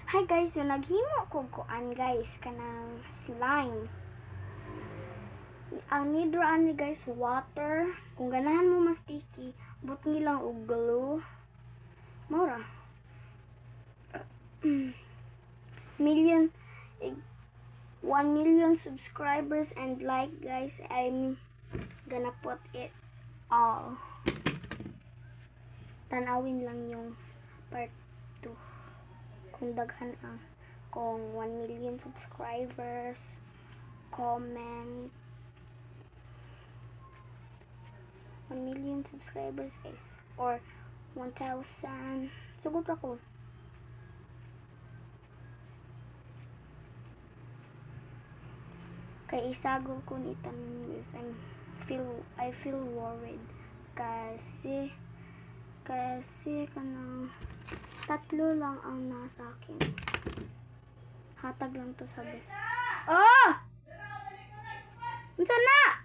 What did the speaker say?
Hi guys, so naghimo ko kuan guys kanang slime. Ang need ra ani guys water. Kung ganahan mo mas sticky, butngi lang og glue. Mura. Million 1 million subscribers and like guys, I'm gonna put it all. Tanawin lang yung part 2 kung daghan ang kung 1 million subscribers, comment 1 million subscribers guys, or 1,000 sugod ra ko. Kay isagol ko ni tanan guys, I feel worried kasi kanang 3 lang ang nasa akin. Hatag lang to sa best. Oh! Unsa na?